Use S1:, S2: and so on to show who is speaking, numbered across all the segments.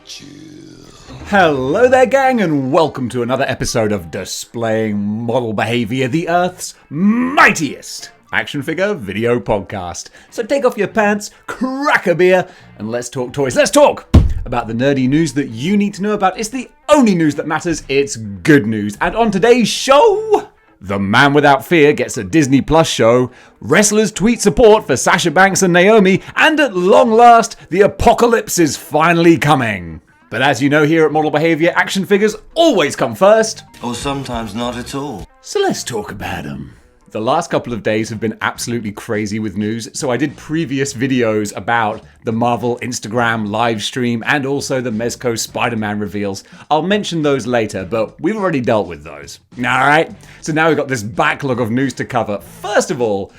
S1: Hello there, gang, and welcome to another episode of Displaying Model Behaviour, the Earth's mightiest action figure video podcast. So take off your pants, crack a beer, and let's talk toys. Let's talk about the nerdy news that you need to know about. It's the only news that matters. It's good news. And on today's show, The Man Without Fear gets a Disney Plus show, wrestlers tweet support for Sasha Banks and Naomi, and at long last, the apocalypse is finally coming. But as you know, here at Model Behaviour, action figures always come first.
S2: Or sometimes not at all.
S1: So let's talk about them. The last couple of days have been absolutely crazy with news, so I did previous videos about the Marvel Instagram live stream and also the Mezco Spider-Man reveals. I'll mention those later, but we've already dealt with those. Alright, so now we've got this backlog of news to cover. First of all,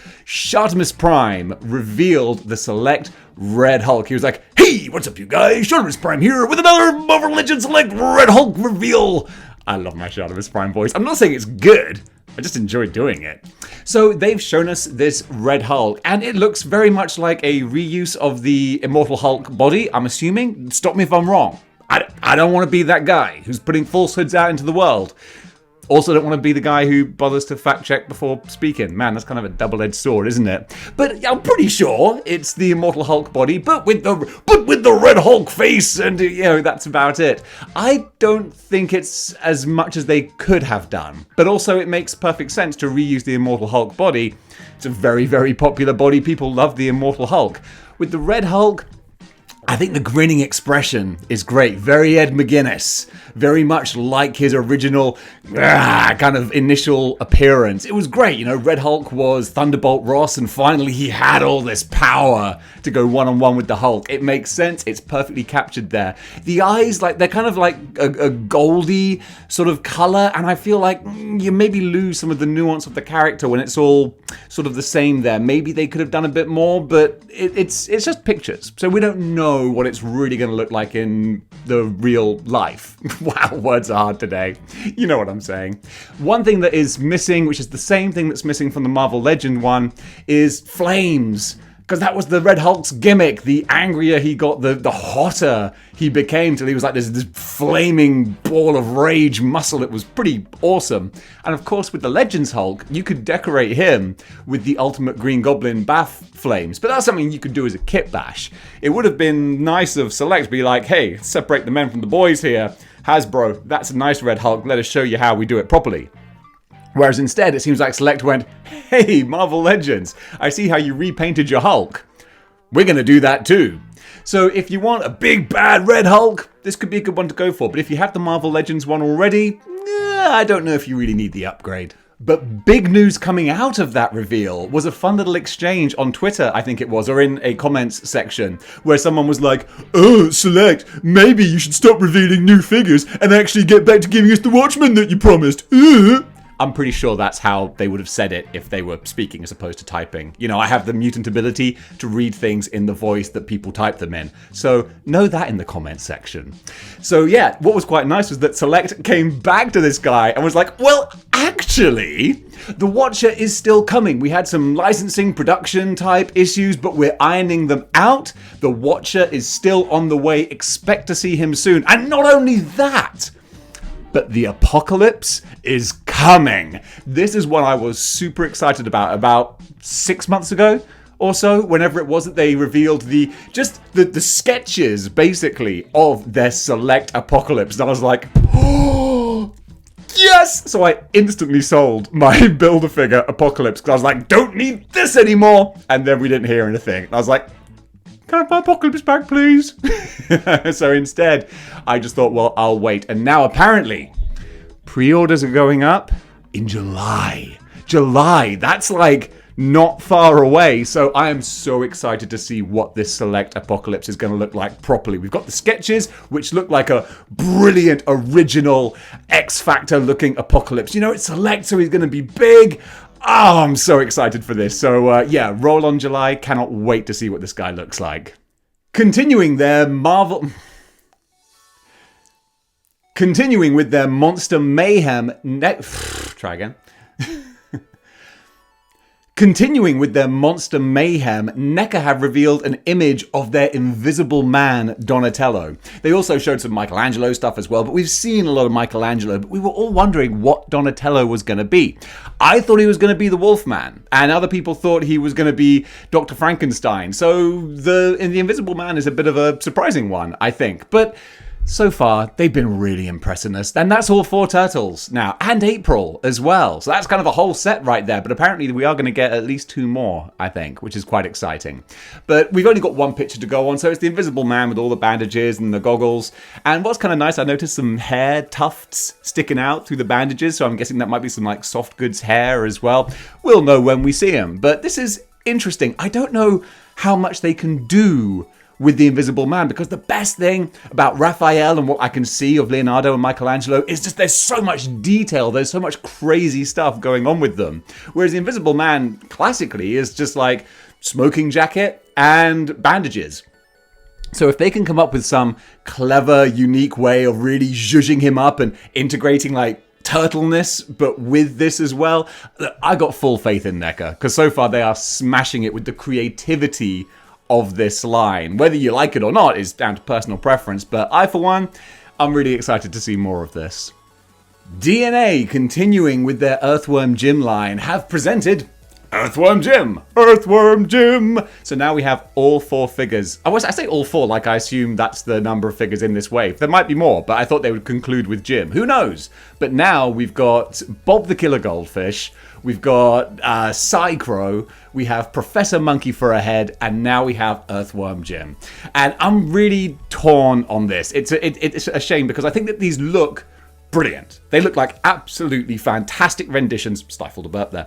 S1: Optimus Prime revealed the Select Red Hulk. He was like, "Hey, what's up you guys? Optimus Prime here with another Marvel Legends Select Red Hulk reveal." I love my Optimus Prime voice. I'm not saying it's good, I just enjoy doing it. So they've shown us this Red Hulk, and it looks very much like a reuse of the Immortal Hulk body, I'm assuming. Stop me if I'm wrong. I don't want to be that guy who's putting falsehoods out into the world. Also don't want to be the guy who bothers to fact check before speaking. Man, that's kind of a double-edged sword, isn't it? But I'm pretty sure it's the Immortal Hulk body, but with the Red Hulk face, and that's about it. I don't think it's as much as they could have done, but also it makes perfect sense to reuse the Immortal Hulk body. It's a very, very popular body. People love the Immortal Hulk. With the Red Hulk, I think the grinning expression is great. Very Ed McGuinness. Very much like his original kind of initial appearance. It was great. Red Hulk was Thunderbolt Ross, and finally he had all this power to go one-on-one with the Hulk. It makes sense. It's perfectly captured there. The eyes, they're kind of like a goldy sort of color, and I feel like you maybe lose some of the nuance of the character when it's all sort of the same there. Maybe they could have done a bit more, but it's just pictures. So we don't know what it's really going to look like in the real life. Wow, words are hard today. You know what I'm saying. One thing that is missing, which is the same thing that's missing from the Marvel Legend one, is flames. Because that was the Red Hulk's gimmick. The angrier he got, the hotter he became, till he was like this flaming ball of rage muscle. It was pretty awesome. And of course, with the Legends Hulk, you could decorate him with the Ultimate Green Goblin bath flames. But that's something you could do as a kit bash. It would have been nice of Select to be like, "Hey, separate the men from the boys here. Hasbro, that's a nice Red Hulk. Let us show you how we do it properly." Whereas instead, it seems like Select went, "Hey, Marvel Legends, I see how you repainted your Hulk. We're going to do that too." So if you want a big bad Red Hulk, this could be a good one to go for. But if you have the Marvel Legends one already, I don't know if you really need the upgrade. But big news coming out of that reveal was a fun little exchange on Twitter, I think it was, or in a comments section, where someone was like, "Oh, Select, maybe you should stop revealing new figures and actually get back to giving us the Watchmen that you promised." I'm pretty sure that's how they would have said it if they were speaking as opposed to typing. I have the mutant ability to read things in the voice that people type them in. So know that in the comments section. So yeah, what was quite nice was that Select came back to this guy and was like, "Well, actually, the Watcher is still coming. We had some licensing production type issues, but we're ironing them out. The Watcher is still on the way. Expect to see him soon. And not only that, but the apocalypse is coming." This is what I was super excited about 6 months ago or so, whenever it was that they revealed the sketches, basically, of their Select apocalypse. And I was like, "Oh, yes!" So I instantly sold my Build-A-Figure apocalypse, because I was like, "Don't need this anymore!" And then we didn't hear anything. And I was like, "Can I have my apocalypse back, please?" So instead, I just thought, well, I'll wait. And now apparently, pre-orders are going up in July. That's like not far away. So I am so excited to see what this Select apocalypse is going to look like properly. We've got the sketches, which look like a brilliant, original, X-Factor looking apocalypse. It's Select, so he's going to be big. Oh, I'm so excited for this. So yeah, roll on July. Cannot wait to see what this guy looks like. Continuing with their Monster Mayhem... Try again. Continuing with their monster mayhem, Neca have revealed an image of their Invisible Man, Donatello. They also showed some Michelangelo stuff as well, but we've seen a lot of Michelangelo, but we were all wondering what Donatello was going to be. I thought he was going to be the Wolfman, and other people thought he was going to be Dr. Frankenstein. So the Invisible Man is a bit of a surprising one, I think. But so far, they've been really impressing us. And that's all 4 turtles now. And April as well. So that's kind of a whole set right there. But apparently we are going to get at least 2 more, I think, which is quite exciting. But we've only got 1 picture to go on. So it's the Invisible Man with all the bandages and the goggles. And what's kind of nice, I noticed some hair tufts sticking out through the bandages. So I'm guessing that might be some like soft goods hair as well. We'll know when we see him. But this is interesting. I don't know how much they can do with the Invisible Man, because the best thing about Raphael and what I can see of Leonardo and Michelangelo is just there's so much detail, there's so much crazy stuff going on with them. Whereas the Invisible Man classically is just like smoking jacket and bandages. So if they can come up with some clever, unique way of really zhuzhing him up and integrating like turtleness, but with this as well, I got full faith in Neca, because so far they are smashing it with the creativity of this line. Whether you like it or not is down to personal preference, but I, for one, I'm really excited to see more of this. DNA, continuing with their Earthworm Jim line, have presented Earthworm Jim! Earthworm Jim! So now we have all 4 figures. I say all 4 like I assume that's the number of figures in this wave. There might be more, but I thought they would conclude with Jim. Who knows? But now we've got Bob the Killer Goldfish, we've got Psy-Crow, we have Professor Monkey for a head, and now we have Earthworm Jim. And I'm really torn on this. It's a shame because I think that these look brilliant. They look like absolutely fantastic renditions. Stifled a burp there.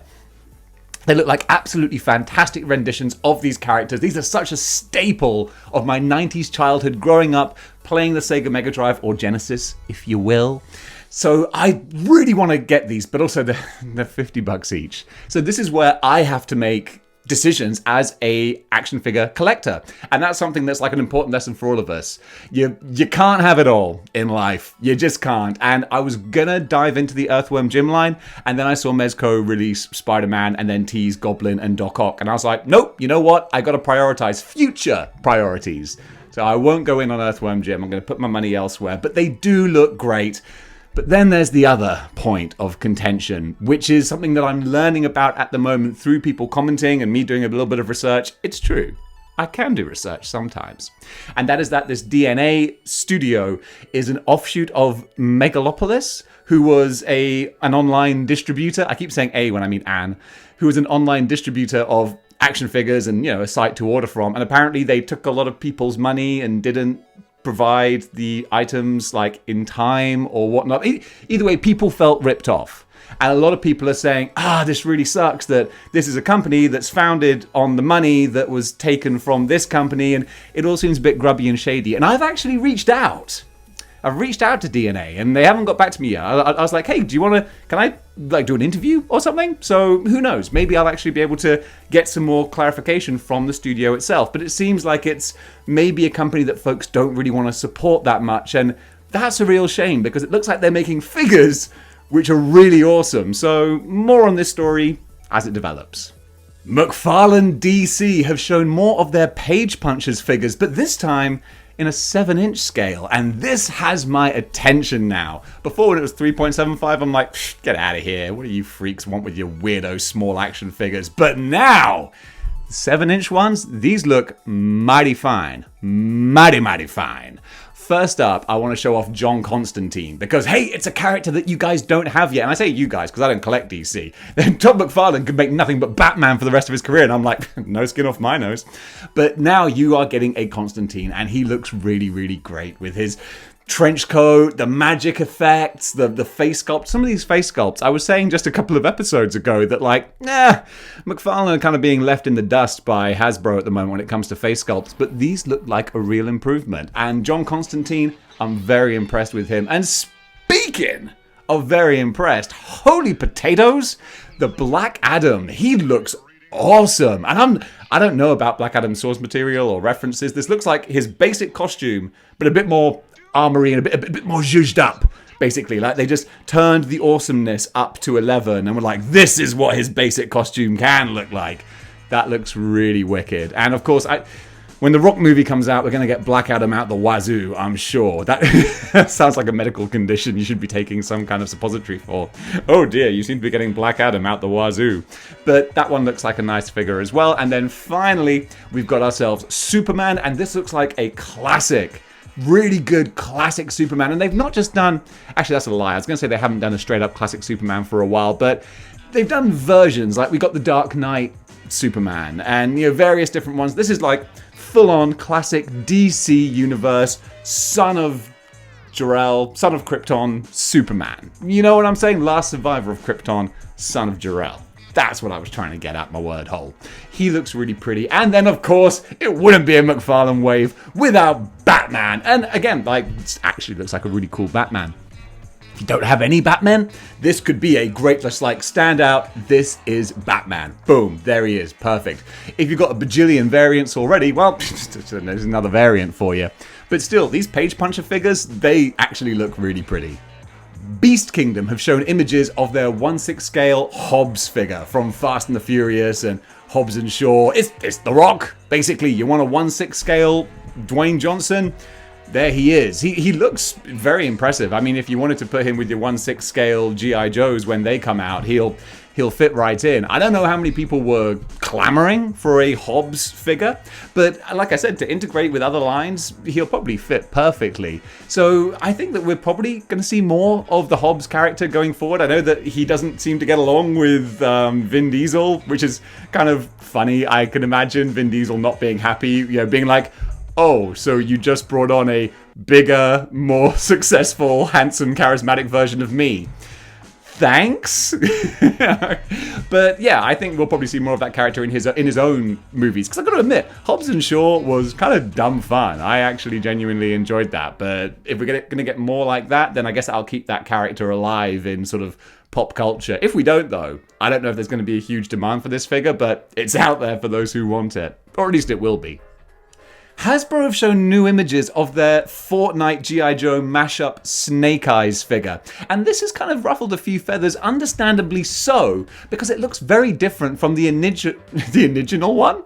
S1: They look like absolutely fantastic renditions of these characters. These are such a staple of my 90s childhood growing up, playing the Sega Mega Drive, or Genesis, if you will. So I really want to get these, but also they're $50 each. So this is where I have to make decisions as a action figure collector, and that's something that's like an important lesson for all of us. You can't have it all in life. You just can't. And I was gonna dive into the Earthworm Jim line, and then I saw Mezco release Spider-Man and then tease Goblin and Doc Ock, and I was like, nope, you know what? I gotta prioritize future priorities. So I won't go in on Earthworm Jim. I'm gonna put my money elsewhere, but they do look great. But then there's the other point of contention, which is something that I'm learning about at the moment through people commenting and me doing a little bit of research. It's true. I can do research sometimes. And that is that this DNA studio is an offshoot of Megalopolis, who was an online distributor. I keep saying a when I mean an, who was an online distributor of action figures and, a site to order from. And apparently they took a lot of people's money and didn't provide the items like in time or whatnot. Either way, people felt ripped off. And a lot of people are saying, this really sucks that this is a company that's founded on the money that was taken from this company, and it all seems a bit grubby and shady. And I've actually reached out. I've reached out to DNA and they haven't got back to me yet. I was like, hey, can I do an interview or something? So who knows? Maybe I'll actually be able to get some more clarification from the studio itself. But it seems like it's maybe a company that folks don't really want to support that much. And that's a real shame because it looks like they're making figures which are really awesome. So more on this story as it develops. McFarlane DC have shown more of their Page Punchers figures, but this time in a 7-inch scale, and this has my attention now. Before, when it was 3.75, I'm like, get out of here. What do you freaks want with your weirdo small action figures? But now, 7-inch ones, these look mighty fine. Mighty fine. First up, I want to show off John Constantine because, hey, it's a character that you guys don't have yet. And I say you guys because I don't collect DC. Then Todd McFarlane could make nothing but Batman for the rest of his career. And I'm like, no skin off my nose. But now you are getting a Constantine and he looks really, really great with his trench coat, the magic effects, the face sculpt. Some of these face sculpts, I was saying just a couple of episodes ago that McFarlane are kind of being left in the dust by Hasbro at the moment when it comes to face sculpts, but these look like a real improvement. And John Constantine, I'm very impressed with him. And speaking of very impressed, holy potatoes, the Black Adam, he looks awesome. And I don't know about Black Adam's source material or references. This looks like his basic costume, but a bit more armory and a bit more zhuzhed up basically. Like, they just turned the awesomeness up to 11 and were like, this is what his basic costume can look like. That looks really wicked. And of course, when the Rock movie comes out, we're going to get Black Adam out the wazoo, I'm sure. That sounds like a medical condition you should be taking some kind of suppository for. Oh dear, you seem to be getting Black Adam out the wazoo. But that one looks like a nice figure as well. And then finally, we've got ourselves Superman, and this looks like a classic. Really good classic Superman. And they've not just done... Actually, that's a lie. I was going to say they haven't done a straight-up classic Superman for a while, but they've done versions. Like, we got the Dark Knight Superman and, various different ones. This is like full-on classic DC universe, son of Jor-El, son of Krypton, Superman. You know what I'm saying? Last survivor of Krypton, son of Jor-El. That's what I was trying to get at, my word hole. He looks really pretty. And then, of course, it wouldn't be a McFarlane wave without Batman. And again, it actually looks like a really cool Batman. If you don't have any Batman, this could be a great, just like, standout. This is Batman. Boom, there he is. Perfect. If you've got a bajillion variants already, well, there's another variant for you. But still, these Page Puncher figures, they actually look really pretty. Beast Kingdom have shown images of their 1/6 scale Hobbs figure from Fast and the Furious and Hobbs and Shaw. It's The Rock. Basically, you want a 1/6 scale Dwayne Johnson? There he is. He looks very impressive. I mean, if you wanted to put him with your 1/6 scale G.I. Joes when they come out, he'll fit right in. I don't know how many people were clamoring for a Hobbs figure, but like I said, to integrate with other lines, he'll probably fit perfectly. So I think that we're probably going to see more of the Hobbs character going forward. I know that he doesn't seem to get along with Vin Diesel, which is kind of funny. I can imagine Vin Diesel not being happy, being like, oh, so you just brought on a bigger, more successful, handsome, charismatic version of me. Thanks. But yeah, I think we'll probably see more of that character in his own movies. Because I've got to admit, Hobbs and Shaw was kind of dumb fun. I actually genuinely enjoyed that. But if we're going to get more like that, then I guess I'll keep that character alive in sort of pop culture. If we don't, though, I don't know if there's going to be a huge demand for this figure, but it's out there for those who want it. Or at least it will be. Hasbro have shown new images of their Fortnite G.I. Joe mashup Snake Eyes figure. And this has kind of ruffled a few feathers, understandably so, because it looks very different from the original one?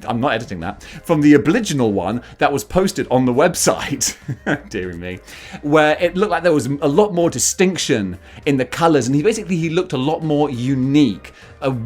S1: I'm not editing that. From the original one that was posted on the website. Dearie me. Where it looked like there was a lot more distinction in the colors, and he looked a lot more unique.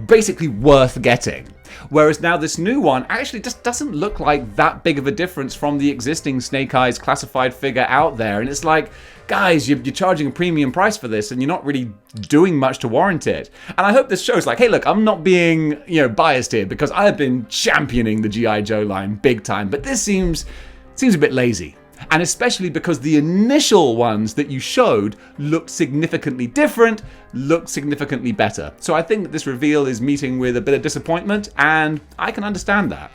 S1: Basically worth getting. Whereas now this new one actually just doesn't look like that big of a difference from the existing Snake Eyes classified figure out there. And it's like, guys, you're charging a premium price for this and you're not really doing much to warrant it. And I hope this shows like, hey, look, I'm not being, biased here because I have been championing the G.I. Joe line big time. But this seems a bit lazy. And especially because the initial ones that you showed looked significantly different, looked significantly better. So I think that this reveal is meeting with a bit of disappointment, and I can understand that.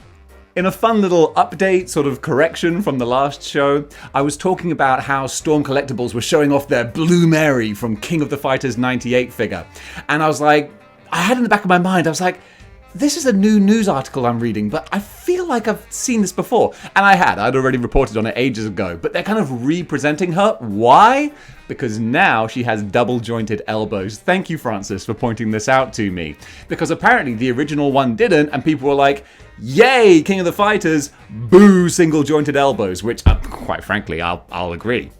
S1: In a fun little update, sort of correction from the last show, I was talking about how Storm Collectibles were showing off their Blue Mary from King of the Fighters 98 figure. And I was like, I had in the back of my mind, I was like, this is a new news article I'm reading, but I feel like I've seen this before. And I'd already reported on it ages ago, but they're kind of re-presenting her. Why? Because now she has double-jointed elbows. Thank you, Francis, for pointing this out to me. Because apparently the original one didn't, and people were like, yay, King of the Fighters, boo, single-jointed elbows, which, quite frankly, I'll agree.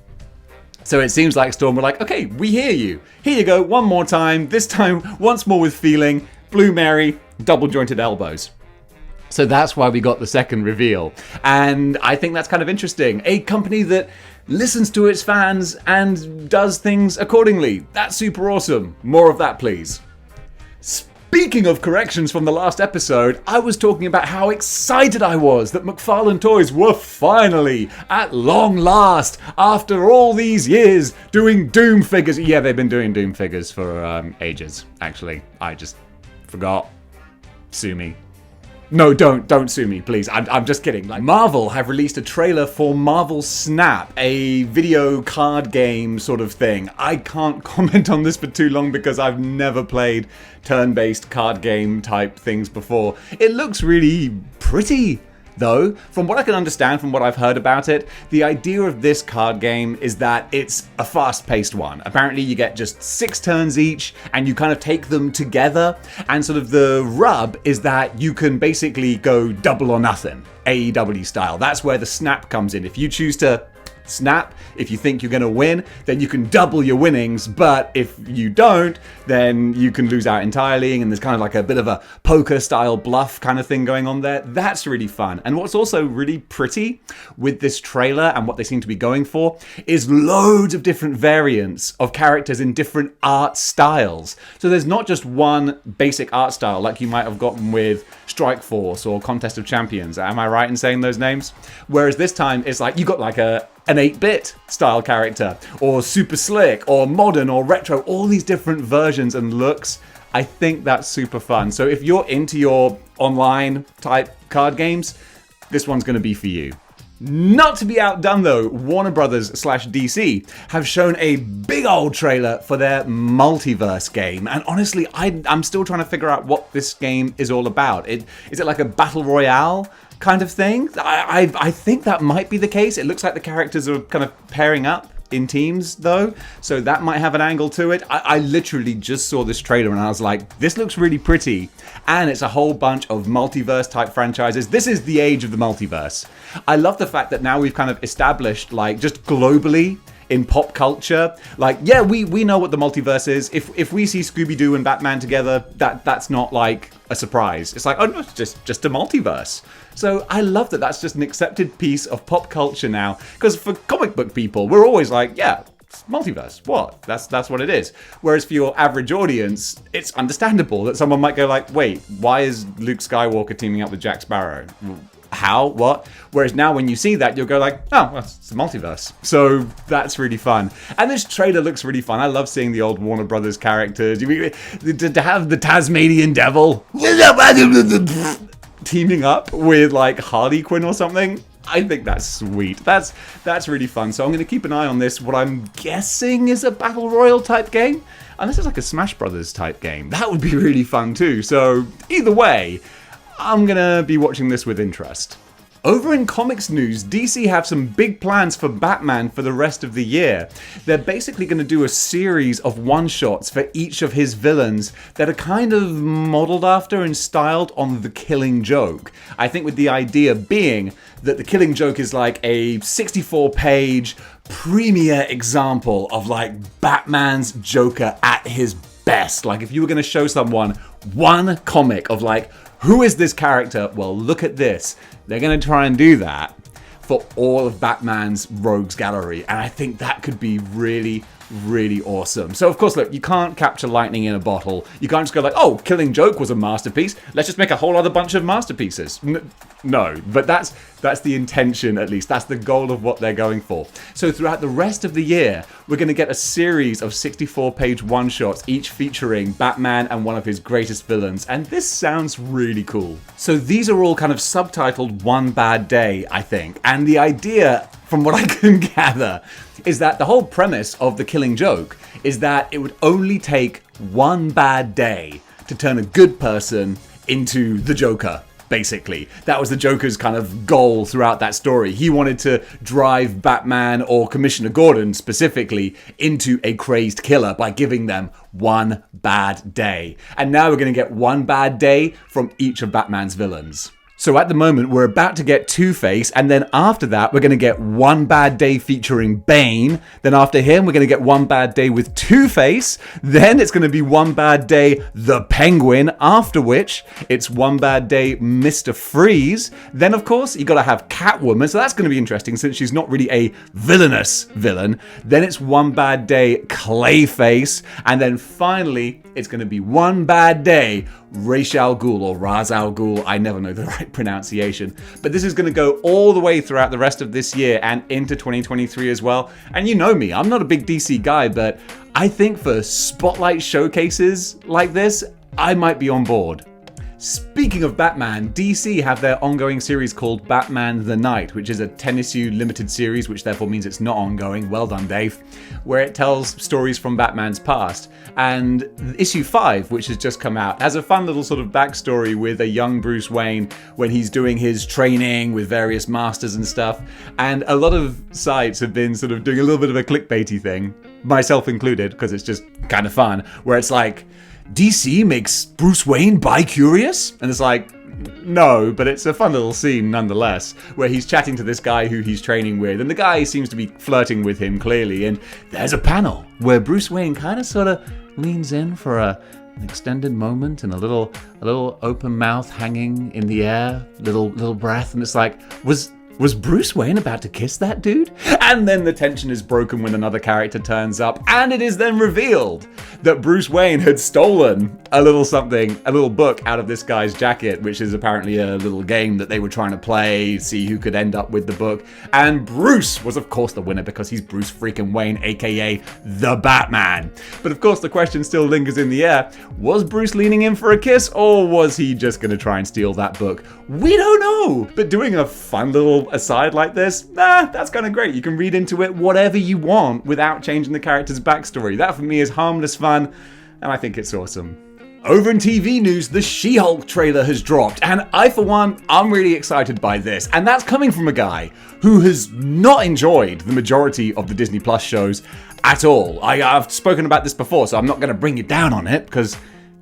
S1: So it seems like Storm were like, okay, we hear you. Here you go, one more time, this time once more with feeling. Blue Mary, double-jointed elbows. So that's why we got the second reveal. And I think that's kind of interesting. A company that listens to its fans and does things accordingly. That's super awesome. More of that, please. Speaking of corrections from the last episode, I was talking about how excited I was that McFarlane Toys were finally, at long last, after all these years, doing Doom figures. Yeah, they've been doing Doom figures for ages, actually. I just forgot. Sue me. No, don't sue me, please. I'm just kidding. Like, Marvel have released a trailer for Marvel Snap, a video card game sort of thing. I can't comment on this for too long because I've never played turn-based card game type things before. It looks really pretty. Though, from what I can understand from what I've heard about it, the idea of this card game is that it's a fast-paced one. Apparently you get just 6 turns each, and you kind of take them together, and sort of the rub is that you can basically go double or nothing, AEW style. That's where the snap comes in. If you choose to snap, if you think you're going to win, then you can double your winnings, but if you don't, then you can lose out entirely, and there's kind of like a bit of a poker style bluff kind of thing going on there. That's really fun. And what's also really pretty with this trailer and what they seem to be going for is loads of different variants of characters in different art styles. So there's not just one basic art style like you might have gotten with Strike Force or Contest of Champions. Am I right in saying those names? Whereas this time it's like you got like an 8-bit style character, or super slick, or modern, or retro, all these different versions and looks. I think that's super fun. So if you're into your online type card games, this one's going to be for you. Not to be outdone though, Warner Brothers / DC have shown a big old trailer for their Multiverse game. And honestly, I'm still trying to figure out what this game is all about. Is it like a battle royale kind of thing? I think that might be the case. It looks like the characters are kind of pairing up in teams though, so that might have an angle to it. I literally just saw this trailer and I was like, this looks really pretty, and it's a whole bunch of multiverse type franchises. This is the age of the multiverse. I love the fact that now we've kind of established, like, just globally in pop culture, like, yeah, we know what the multiverse is. If we see Scooby-Doo and Batman together, that's not like a surprise. It's like, oh no, it's just a multiverse. So I love that that's just an accepted piece of pop culture now, because for comic book people, we're always like, yeah, multiverse, what? That's what it is. Whereas for your average audience, it's understandable that someone might go like, wait, why is Luke Skywalker teaming up with Jack Sparrow? How? What? Whereas now when you see that, you'll go like, oh, well, it's a multiverse. So that's really fun. And this trailer looks really fun. I love seeing the old Warner Brothers characters. To have the Tasmanian Devil teaming up with like Harley Quinn or something, I think that's sweet. That's really fun. So I'm going to keep an eye on this, what I'm guessing is a Battle Royale type game. Unless it's like a Smash Brothers type game. That would be really fun too. So either way, I'm gonna be watching this with interest. Over in comics news, DC have some big plans for Batman for the rest of the year. They're basically going to do a series of one-shots for each of his villains that are kind of modeled after and styled on The Killing Joke. I think with the idea being that The Killing Joke is like a 64-page premier example of like Batman's Joker at his best. Like if you were going to show someone one comic of like, who is this character? Well, look at this. They're going to try and do that for all of Batman's rogues gallery. And I think that could be really, really awesome. So, of course, look, you can't capture lightning in a bottle. You can't just go like, oh, Killing Joke was a masterpiece. Let's just make a whole other bunch of masterpieces. No, but that's the intention, at least. That's the goal of what they're going for. So throughout the rest of the year, we're going to get a series of 64-page one-shots, each featuring Batman and one of his greatest villains. And this sounds really cool. So these are all kind of subtitled One Bad Day, I think. And the idea, from what I can gather, is that the whole premise of The Killing Joke is that it would only take one bad day to turn a good person into the Joker. Basically, that was the Joker's kind of goal throughout that story. He wanted to drive Batman, or Commissioner Gordon specifically, into a crazed killer by giving them one bad day. And now we're going to get one bad day from each of Batman's villains. So at the moment, we're about to get Two-Face, and then after that, we're going to get One Bad Day featuring Bane. Then after him, we're going to get One Bad Day with Two-Face. Then it's going to be One Bad Day the Penguin, after which it's One Bad Day Mr. Freeze. Then, of course, you got to have Catwoman, so that's going to be interesting since she's not really a villainous villain. Then it's One Bad Day Clayface, and then finally, it's going to be One Bad Day Ra's al Ghul, or Ra's al Ghul, I never know the right pronunciation. But this is going to go all the way throughout the rest of this year and into 2023 as well. And you know me, I'm not a big DC guy, but I think for spotlight showcases like this, I might be on board. Speaking of Batman, DC have their ongoing series called Batman the Knight, which is a 10-issue limited series, which therefore means it's not ongoing. Well done, Dave. Where it tells stories from Batman's past. And issue 5, which has just come out, has a fun little sort of backstory with a young Bruce Wayne when he's doing his training with various masters and stuff. And a lot of sites have been sort of doing a little bit of a clickbaity thing, myself included, because it's just kind of fun, where it's like, DC makes Bruce Wayne bi-curious? And it's like, no, but it's a fun little scene nonetheless, where he's chatting to this guy who he's training with, and the guy seems to be flirting with him clearly, and there's a panel where Bruce Wayne kind of sort of leans in for an extended moment and a little open mouth hanging in the air, little breath, and it's like, was Bruce Wayne about to kiss that dude? And then the tension is broken when another character turns up, and it is then revealed that Bruce Wayne had stolen a little book out of this guy's jacket, which is apparently a little game that they were trying to play, see who could end up with the book. And Bruce was, of course, the winner because he's Bruce freaking Wayne, aka the Batman. But of course, the question still lingers in the air. Was Bruce leaning in for a kiss, or was he just going to try and steal that book? We don't know. But doing a fun little aside like this, that's kind of great. You can read into it whatever you want without changing the character's backstory. That for me is harmless fun, and I think it's awesome. Over in TV news, the She-Hulk trailer has dropped, and I, for one, I'm really excited by this. And that's coming from a guy who has not enjoyed the majority of the Disney Plus shows at all. I've spoken about this before, so I'm not going to bring you down on it, because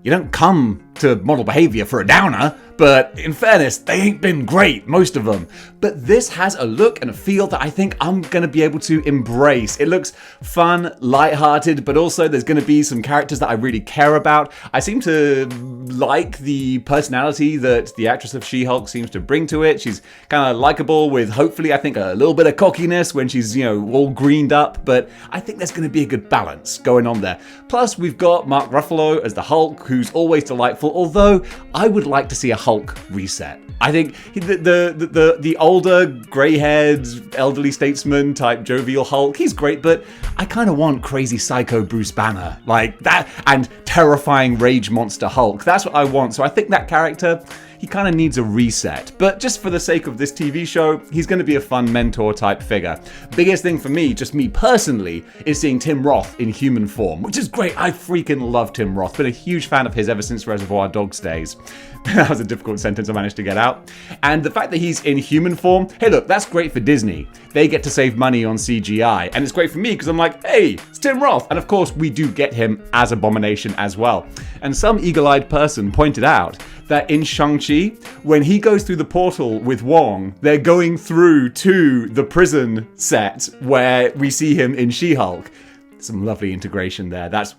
S1: you don't come to Model Behaviour for a downer, but in fairness, they ain't been great, most of them. But this has a look and a feel that I think I'm going to be able to embrace. It looks fun, lighthearted, but also there's going to be some characters that I really care about. I seem to like the personality that the actress of She-Hulk seems to bring to it. She's kind of likable with, hopefully, I think, a little bit of cockiness when she's, all greened up, but I think there's going to be a good balance going on there. Plus, we've got Mark Ruffalo as the Hulk, who's always delightful, although I would like to see a Hulk reset. I think the older, grey-haired, elderly statesman type jovial Hulk, he's great, but I kind of want crazy psycho Bruce Banner like that, and terrifying rage monster Hulk. That's what I want. So I think that character, he kind of needs a reset. But just for the sake of this TV show, he's going to be a fun mentor type figure. Biggest thing for me, just me personally, is seeing Tim Roth in human form, which is great. I freaking love Tim Roth. Been a huge fan of his ever since Reservoir Dogs days. That was a difficult sentence I managed to get out. And the fact that he's in human form, hey look, that's great for Disney. They get to save money on CGI. And it's great for me because I'm like, hey, it's Tim Roth. And of course, we do get him as Abomination as well. And some eagle-eyed person pointed out that in Shang-Chi, when he goes through the portal with Wong, they're going through to the prison set where we see him in She-Hulk. Some lovely integration there. That's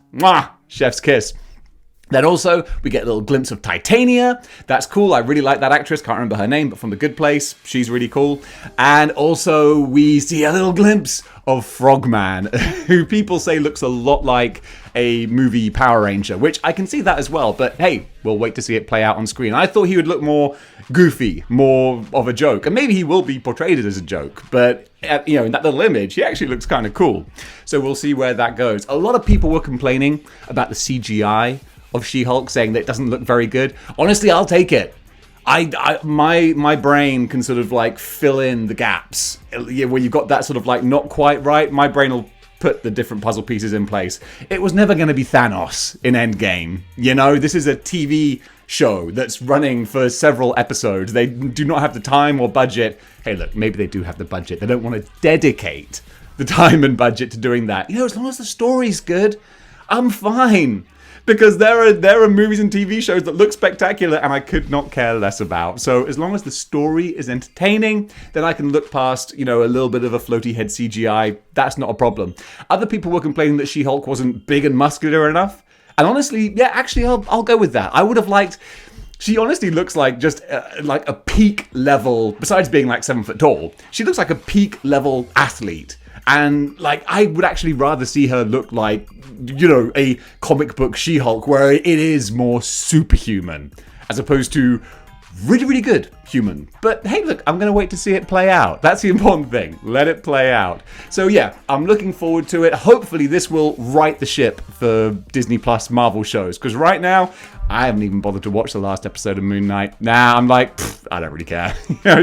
S1: chef's kiss. Then also, we get a little glimpse of Titania. That's cool. I really like that actress. Can't remember her name, but from The Good Place. She's really cool. And also, we see a little glimpse of Frogman, who people say looks a lot like a movie Power Ranger, which I can see that as well. But hey, we'll wait to see it play out on screen. I thought he would look more goofy, more of a joke. And maybe he will be portrayed as a joke. But, in that little image, he actually looks kind of cool. So we'll see where that goes. A lot of people were complaining about the CGI of She-Hulk, saying that it doesn't look very good. Honestly, I'll take it. My brain can sort of like fill in the gaps. Where you've got that sort of like not quite right, my brain will put the different puzzle pieces in place. It was never going to be Thanos in Endgame. This is a TV show that's running for several episodes. They do not have the time or budget. Hey, look, maybe they do have the budget. They don't want to dedicate the time and budget to doing that. As long as the story's good, I'm fine. Because there are movies and TV shows that look spectacular and I could not care less about. So as long as the story is entertaining, then I can look past, a little bit of a floaty head CGI. That's not a problem. Other people were complaining that She-Hulk wasn't big and muscular enough. And honestly, yeah, actually, I'll go with that. I would have liked... She honestly looks like just like a peak level, besides being like 7 foot tall, she looks like a peak level athlete. And I would actually rather see her look like, a comic book She-Hulk where it is more superhuman, as opposed to really, really good human. But hey, look, I'm going to wait to see it play out. That's the important thing. Let it play out. So yeah, I'm looking forward to it. Hopefully this will right the ship for Disney Plus Marvel shows. Because right now, I haven't even bothered to watch the last episode of Moon Knight. I'm like, I don't really care.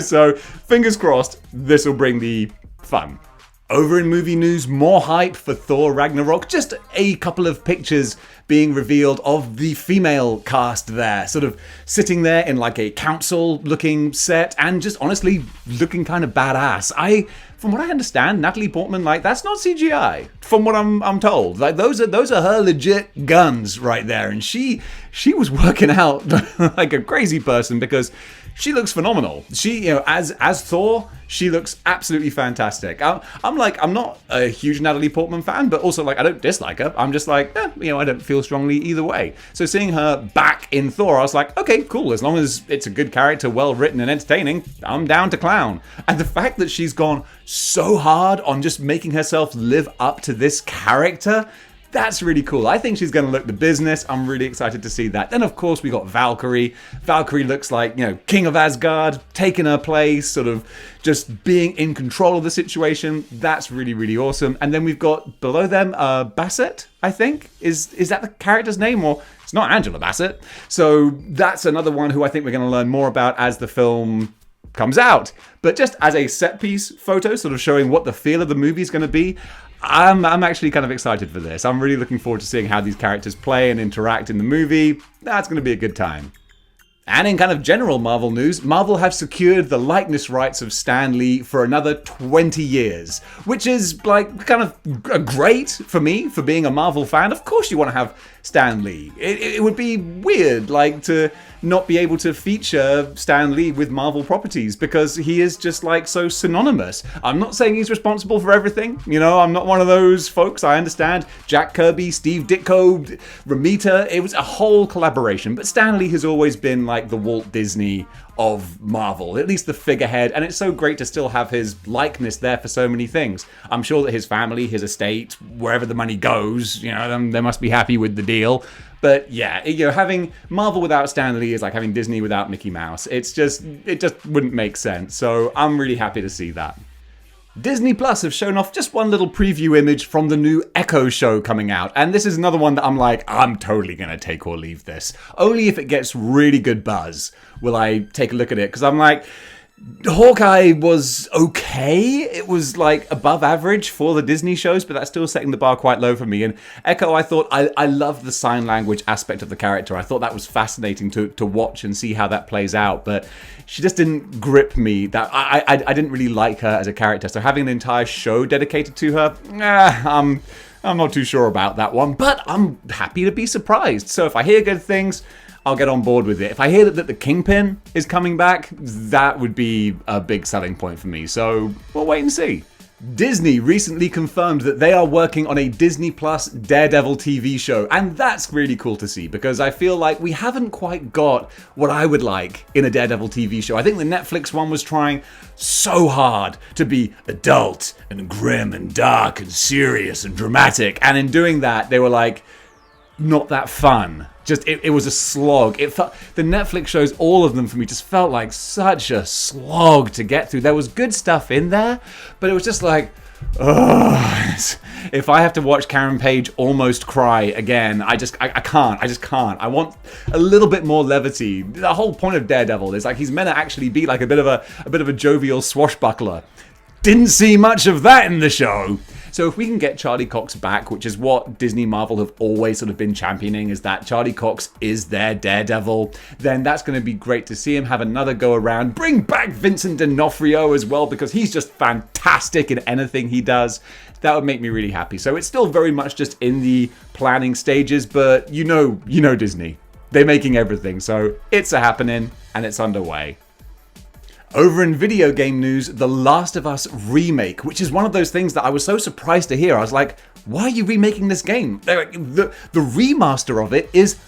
S1: So fingers crossed, this will bring the fun. Over in movie news, more hype for Thor Ragnarok. Just a couple of pictures being revealed of the female cast there, sort of sitting there in like a council-looking set and just honestly looking kind of badass. From what I understand, Natalie Portman, like, that's not CGI. From what I'm told, like those are her legit guns right there, and she was working out like a crazy person because she looks phenomenal. She, as Thor, she looks absolutely fantastic. I'm not a huge Natalie Portman fan, but also like I don't dislike her. I'm just like, I don't feel strongly either way. So seeing her back in Thor, I was like, okay, cool. As long as it's a good character, well written and entertaining, I'm down to clown. And the fact that she's gone so hard on just making herself live up to this character, that's really cool. I think she's going to look the business. I'm really excited to see that. Then, of course, we got Valkyrie. Valkyrie looks like, King of Asgard, taking her place, sort of just being in control of the situation. That's really, really awesome. And then we've got below them, Bassett, I think. Is that the character's name? Or it's not Angela Bassett. So that's another one who I think we're going to learn more about as the film comes out. But just as a set piece photo, sort of showing what the feel of the movie is going to be, I'm actually kind of excited for this. I'm really looking forward to seeing how these characters play and interact in the movie. That's going to be a good time. And in kind of general Marvel news, Marvel have secured the likeness rights of Stan Lee for another 20 years, which is like kind of great for me, for being a Marvel fan. Of course you want to have Stan Lee. It would be weird, like, to not be able to feature Stan Lee with Marvel properties because he is just like so synonymous. I'm not saying he's responsible for everything. I'm not one of those folks. I understand Jack Kirby, Steve Ditko, Romita. It was a whole collaboration, but Stan Lee has always been like the Walt Disney of Marvel, at least the figurehead, and it's so great to still have his likeness there for so many things. I'm sure that his family, his estate, wherever the money goes, they must be happy with the deal. But yeah, having Marvel without Stan Lee is like having Disney without Mickey Mouse. It just wouldn't make sense. So I'm really happy to see that. Disney Plus have shown off just one little preview image from the new Echo show coming out. And this is another one that I'm like, I'm totally going to take or leave this. Only if it gets really good buzz will I take a look at it. Because I'm like, Hawkeye was okay. It was like above average for the Disney shows, but that's still setting the bar quite low for me. And Echo, I thought I loved the sign language aspect of the character. I thought that was fascinating to watch and see how that plays out. But she just didn't grip me. That I didn't really like her as a character. So having an entire show dedicated to her, I'm not too sure about that one. But I'm happy to be surprised. So if I hear good things, I'll get on board with it. If I hear that the Kingpin is coming back, that would be a big selling point for me. So we'll wait and see. Disney recently confirmed that they are working on a Disney Plus Daredevil TV show, and that's really cool to see because I feel like we haven't quite got what I would like in a Daredevil TV show. I think the Netflix one was trying so hard to be adult and grim and dark and serious and dramatic, and in doing that, they were like, not that fun. It was a slog. It felt, the Netflix shows, all of them for me, just felt like such a slog to get through. There was good stuff in there, but it was just like, if I have to watch Karen Page almost cry again, I can't. I want a little bit more levity. The whole point of Daredevil is like he's meant to actually be like a bit of a jovial swashbuckler. Didn't see much of that in the show. So if we can get Charlie Cox back, which is what Disney Marvel have always sort of been championing, is that Charlie Cox is their Daredevil, then that's going to be great to see him have another go around. Bring back Vincent D'Onofrio as well, because he's just fantastic in anything he does. That would make me really happy. So it's still very much just in the planning stages, but you know Disney. They're making everything, so it's a happening and it's underway. Over in video game news, The Last of Us remake, which is one of those things that I was so surprised to hear. I was like, why are you remaking this game? The remaster of it is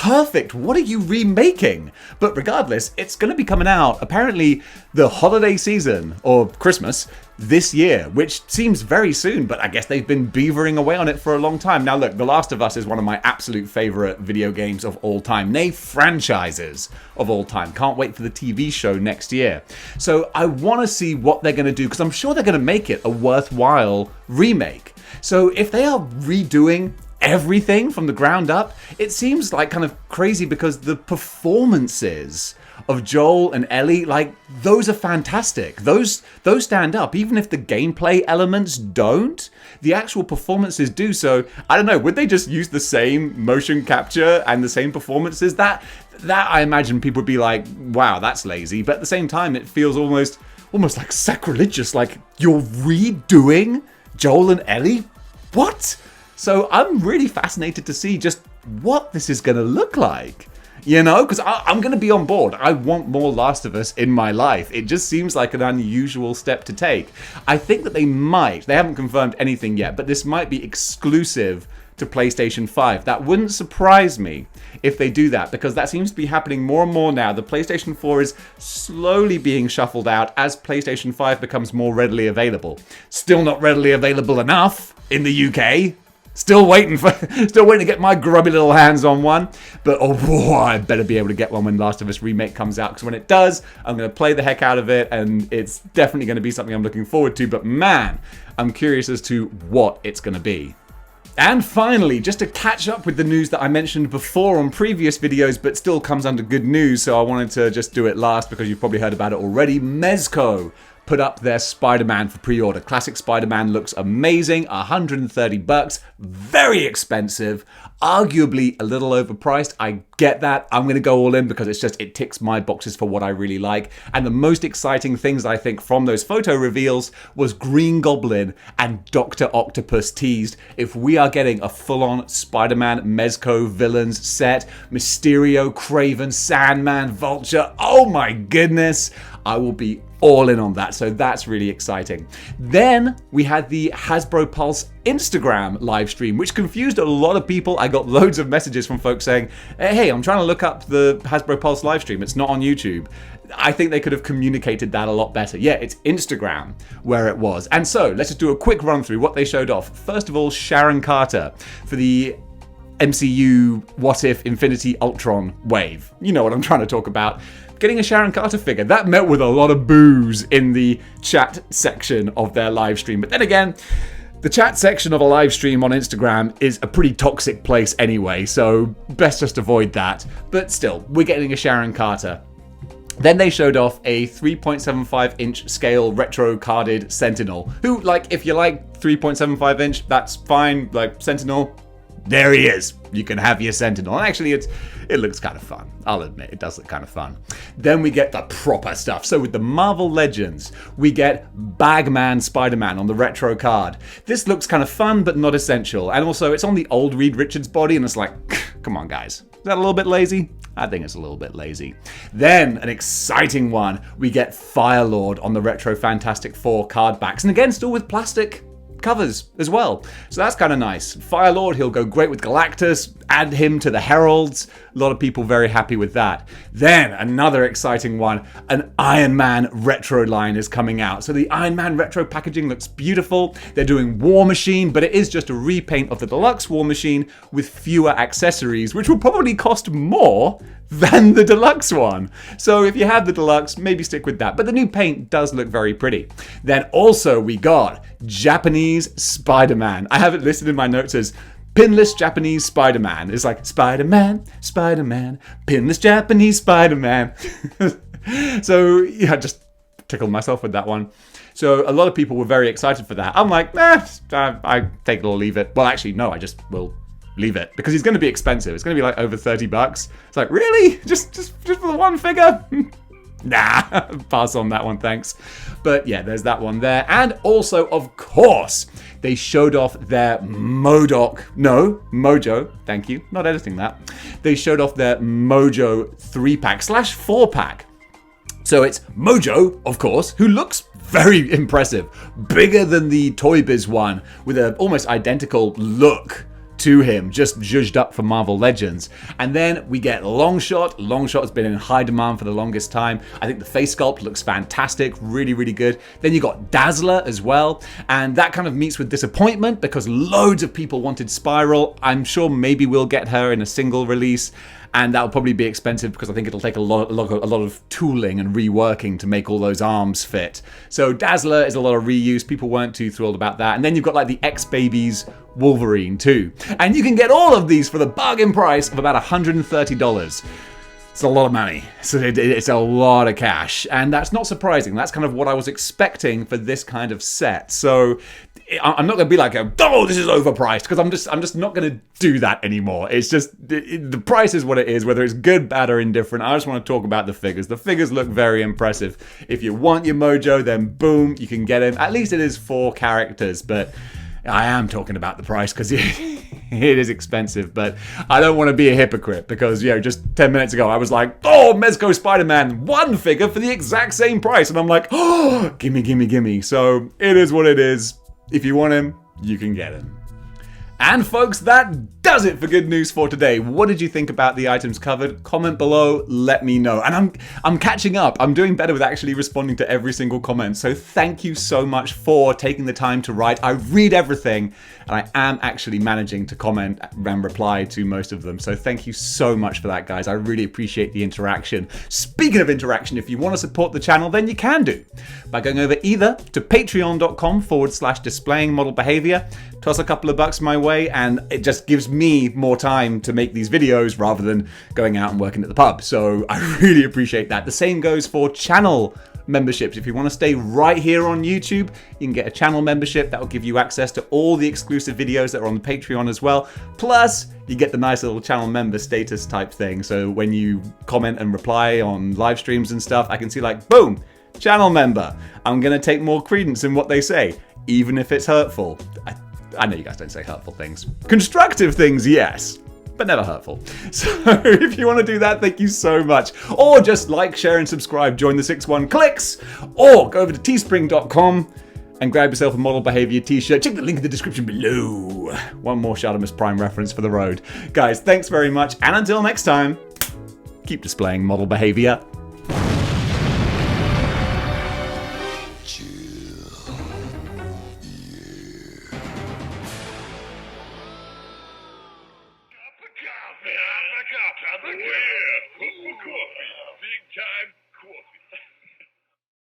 S1: perfect. What are you remaking? But regardless, it's going to be coming out apparently the holiday season or Christmas this year, which seems very soon, but I guess they've been beavering away on it for a long time. Now look, The Last of Us is one of my absolute favorite video games of all time, nay, franchises of all time. Can't wait for the TV show next year. So I want to see what they're going to do, because I'm sure they're going to make it a worthwhile remake. So if they are redoing everything from the ground up, it seems like kind of crazy, because the performances of Joel and Ellie, like, those are fantastic. Those stand up, even if the gameplay elements don't. The actual performances do. So I don't know, would they just use the same motion capture and the same performances? That I imagine people would be like, wow, that's lazy. But at the same time, it feels almost like sacrilegious. Like, you're redoing Joel and Ellie? What? So I'm really fascinated to see just what this is going to look like. You know, because I'm going to be on board. I want more Last of Us in my life. It just seems like an unusual step to take. I think that they haven't confirmed anything yet, but this might be exclusive to PlayStation 5. That wouldn't surprise me if they do that, because that seems to be happening more and more now. The PlayStation 4 is slowly being shuffled out as PlayStation 5 becomes more readily available. Still not readily available enough in the UK. Still waiting to get my grubby little hands on one. But I better be able to get one when Last of Us Remake comes out, because when it does, I'm going to play the heck out of it, and it's definitely going to be something I'm looking forward to. But man, I'm curious as to what it's going to be. And finally, just to catch up with the news that I mentioned before on previous videos, but still comes under good news, so I wanted to just do it last because you've probably heard about it already. Mezco put up their Spider-Man for pre-order. Classic Spider-Man looks amazing, $130, very expensive, arguably a little overpriced. I get that. I'm going to go all in because it ticks my boxes for what I really like. And the most exciting things, I think, from those photo reveals was Green Goblin and Dr. Octopus teased. If we are getting a full-on Spider-Man Mezco villains set, Mysterio, Kraven, Sandman, Vulture, oh my goodness, I will be all in on that, so that's really exciting. Then we had the Hasbro Pulse Instagram live stream, which confused a lot of people. I got loads of messages from folks saying, hey, I'm trying to look up the Hasbro Pulse live stream, it's not on YouTube. I think they could have communicated that a lot better. Yeah, it's Instagram where it was. And so let's just do a quick run through what they showed off. First of all, Sharon Carter for the MCU What If Infinity Ultron wave. You know what I'm trying to talk about. Getting a Sharon Carter figure. That met with a lot of boos in the chat section of their live stream. But then again, the chat section of a live stream on Instagram is a pretty toxic place anyway, so best just avoid that. But still, we're getting a Sharon Carter. Then they showed off a 3.75 inch scale retro carded Sentinel, who, like, if you like 3.75 inch, that's fine. Like, Sentinel, there he is. You can have your Sentinel. And actually, it looks kind of fun. I'll admit, it does look kind of fun. Then we get the proper stuff. So with the Marvel Legends, we get Bagman Spider-Man on the retro card. This looks kind of fun, but not essential. And also, it's on the old Reed Richards body, and it's like, come on, guys. Is that a little bit lazy? I think it's a little bit lazy. Then, an exciting one, we get Firelord on the retro Fantastic Four card backs. And again, still with plastic covers as well. So that's kind of nice. Firelord, he'll go great with Galactus. Add him to the Heralds. A lot of people very happy with that. Then another exciting one, an Iron Man retro line is coming out. So the Iron Man retro packaging looks beautiful. They're doing War Machine, but it is just a repaint of the deluxe War Machine with fewer accessories, which will probably cost more than the deluxe one. So if you have the deluxe, maybe stick with that. But the new paint does look very pretty. Then also we got Japanese Spider-Man. I have it listed in my notes as pinless Japanese Spider-Man. It's like Spider-Man, Spider-Man, pinless Japanese Spider-Man. So yeah, just tickled myself with that one. So a lot of people were very excited for that. I'm like, I take it or leave it. Well, actually, no, I just will leave it because he's going to be expensive. It's going to be like over $30. It's like, really? Just for the one figure? Nah, pass on that one, thanks. But yeah, there's that one there. And also, of course, they showed off their Mojo, thank you, not editing that. They showed off their Mojo 3-pack / 4-pack. So it's Mojo, of course, who looks very impressive. Bigger than the Toy Biz one, with an almost identical look to him, just zhuzhed up for Marvel Legends. And then we get Longshot. Longshot has been in high demand for the longest time. I think the face sculpt looks fantastic, really, really good. Then you got Dazzler as well, and that kind of meets with disappointment because loads of people wanted Spiral. I'm sure maybe we'll get her in a single release, and that'll probably be expensive because I think it'll take a lot of tooling and reworking to make all those arms fit. So Dazzler is a lot of reuse. People weren't too thrilled about that. And then you've got like the X-Babies Wolverine too. And you can get all of these for the bargain price of about $130. It's a lot of money. So it's a lot of cash. And that's not surprising. That's kind of what I was expecting for this kind of set. So I'm not going to be like, oh, this is overpriced, because I'm just not going to do that anymore. It's just, the price is what it is, whether it's good, bad, or indifferent. I just want to talk about the figures. The figures look very impressive. If you want your Mojo, then boom, you can get him. At least it is 4 characters, but I am talking about the price because it is expensive, but I don't want to be a hypocrite because, just 10 minutes ago I was like, oh, Mezco Spider-Man, 1 figure for the exact same price. And I'm like, oh, gimme. So it is what it is. If you want him, you can get him. And folks, that does it for Good News for today. What did you think about the items covered? Comment below, let me know. And I'm catching up. I'm doing better with actually responding to every single comment. So thank you so much for taking the time to write. I read everything, and I am actually managing to comment and reply to most of them. So thank you so much for that, guys. I really appreciate the interaction. Speaking of interaction, if you want to support the channel, then you can do by going over either to patreon.com/displaying model behavior, toss a couple of bucks my way, and it just gives me more time to make these videos rather than going out and working at the pub. So I really appreciate that. The same goes for channel memberships. If you want to stay right here on YouTube, you can get a channel membership that will give you access to all the exclusive videos that are on the Patreon as well. Plus, you get the nice little channel member status type thing. So when you comment and reply on live streams and stuff, I can see like, boom, channel member. I'm going to take more credence in what they say, even if it's hurtful. I know you guys don't say hurtful things. Constructive things, yes, but never hurtful. So if you want to do that, thank you so much. Or just like, share, and subscribe. Join the 6-1 clicks. Or go over to teespring.com and grab yourself a Model Behavior t-shirt. Check the link in the description below. One more Shadimus Prime reference for the road. Guys, thanks very much. And until next time, keep displaying model behavior.